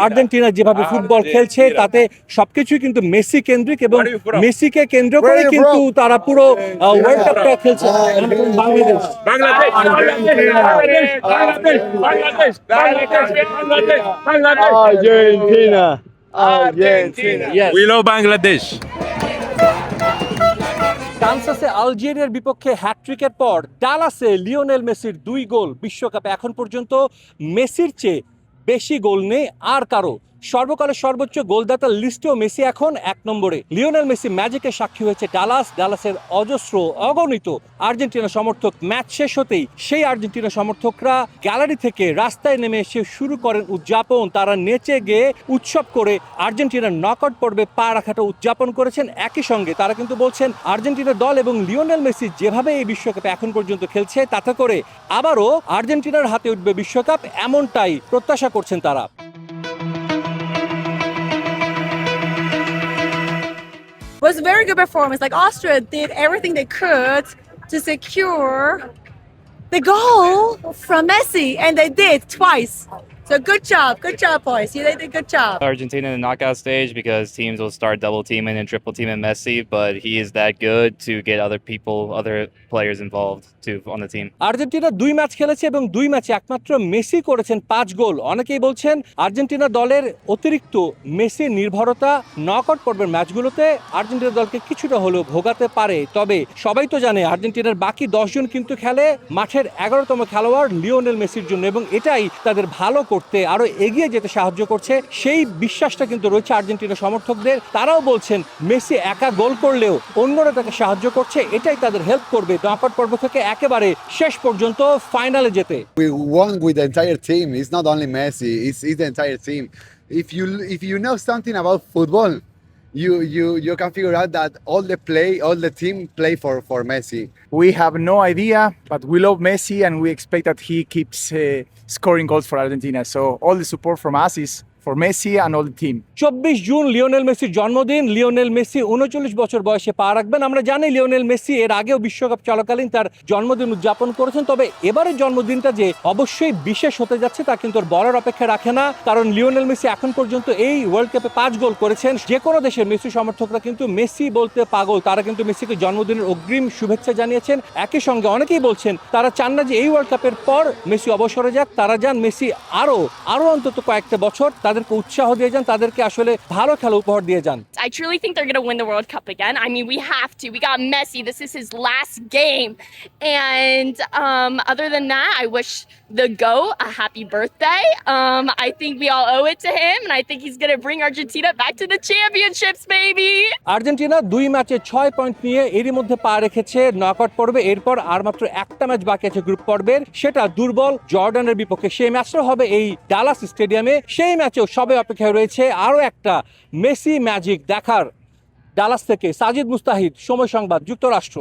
Argentina যেভাবে football খেলছে তাতে সবকিছুই কিন্তু মেসি কেন্দ্রিক এবং মেসিকে কেন্দ্র করে কিন্তু তারা পুরো ওয়ার্ল্ড কাপটা খেলছে। Bangladesh Argentina. Yes. We love Bangladesh. কানসাসে আলজেরিয়ার বিপক্ষে হ্যাটট্রিকের পর ডালাসে লিওনেল মেসির 2 গোল বিশ্বকাপে এখন পর্যন্ত মেসির চেয়ে বেশি গোল নেই আর কারো। সর্বকালের সর্বোচ্চ গোলদাতার লিস্টেও মেসি এখন 1 নম্বরে। লিওনেল মেসি ম্যাজিকের সাক্ষী হয়েছে ডালাসের অজস্র অগণিত আর্জেন্টিনা সমর্থক। ম্যাচ শেষ হতেই সেই আর্জেন্টিনা সমর্থকরা গ্যালারি থেকে রাস্তায় নেমে এসে শুরু করেন উদযাপন। তারা নেচে গেয়ে উৎসব করে আর্জেন্টিনার নকআউট পর্বে পা রাখাটা উদযাপন করেছেন। একই সঙ্গে তারা কিন্তু বলছেন আর্জেন্টিনার দল এবং লিওনেল মেসি যেভাবে এই বিশ্বকাপে এখন পর্যন্ত খেলছে তাতে করে আবারও আর্জেন্টিনার হাতে উঠবে বিশ্বকাপ, এমনটাই প্রত্যাশা করছেন তারা। It was a very good performance. Like Austria did everything they could to secure the goal from Messi, and they did twice. So good job, boys. You did a good job. Argentina in the knockout stage because teams will start double teaming and triple teaming Messi, but he is that good to get other players involved too on the team. Argentina 2 match খেলেছে এবং 2 ম্যাচে একমাত্র Messi করেছেন 5 গোল। অনেকেই বলছেন Argentina দলের অতিরিক্ত Messi নির্ভরতা নকআউট পর্বের ম্যাচগুলোতে আর্জেন্টিনা দলকে কিছুটা হলেও ভোগাতে পারে। তবে সবাই তো জানে আর্জেন্টিনার বাকি 10 জন কিন্তু খেলে মাঠের 11তম খেলোয়াড় লিওনেল মেসির জন্য এবং এটাই তাদের ভালো করতে আরো এগিয়ে যেতে সাহায্য করছে। সেই বিশ্বাসটা কিন্তু রয়েছে আর্জেন্টিনা সমর্থকদের। তারাও বলছেন মেসি একা গোল করলেও অন্যরা তাকে সাহায্য করছে, এটাই তাদের হেল্প করবে নকআউট পর্ব থেকে একেবারে শেষ পর্যন্ত ফাইনালে যেতে। We won with the entire team. It's not only Messi; it's the entire team. If you know something about football, you can figure out that all the team play for Messi. We have no idea, but we love Messi and we expect that he keeps scoring goals for Argentina. So all the support from us is for Messi and all the team. 24 June Lionel মেসির জন্মদিন। Lionel Messi 39 বছর বয়সে পা রাখবেন। আমরা জানি Lionel Messi এর আগেও বিশ্বকাপ চলাকালীন তার জন্মদিন উদযাপন করেছেন, তবে এবারের জন্মদিনটা যে অবশ্যই বিশেষ হতে যাচ্ছে তা কিন্তু বলার অপেক্ষা রাখে না, কারণ লিওনেল মেসি এখন পর্যন্ত এই ওয়ার্ল্ড কাপে 5 গোল করেছেন। যে কোনো দেশের মেসি সমর্থকরা কিন্তু মেসি বলতে পাগল। তারা কিন্তু মেসিকে জন্মদিনের অগ্রিম শুভেচ্ছা জানিয়েছেন। একই সঙ্গে অনেকেই বলছেন তারা চান না যে এই ওয়ার্ল্ড কাপের পর মেসি অবসরে যাক, তারা চান মেসি আরো অন্তত কয়েকটা বছর তাদেরকে উৎসাহ দিয়ে যান, তাদেরকে আসলে ভালো খেলা উপহার দিয়ে যান। I truly think they're going to win the World Cup again. I mean, we have to. We got Messi. This is his last game. And other than that, I wish the GOAT a happy birthday. I think we all owe it to him. And I think he's going to bring Argentina back to the championships, baby. Argentina 2 ম্যাচে 6 point নিয়ে এরই মধ্যে পা রেখেছে knockout পর্বে। এরপর আর মাত্র একটা ম্যাচ বাকি আছে গ্রুপ পর্বের, সেটা দুর্বল জর্ডানের বিপক্ষে। সেই ম্যাচটা হবে এই ডালাস স্টেডিয়ামে। সেই ম্যাচেও সবে অপেক্ষায় রয়েছে আরও একটা মেসি ম্যাজিক দেখার। ডালাস থেকে সাজিদ মুস্তাহিদ, সময় সংবাদ, যুক্তরাষ্ট্র।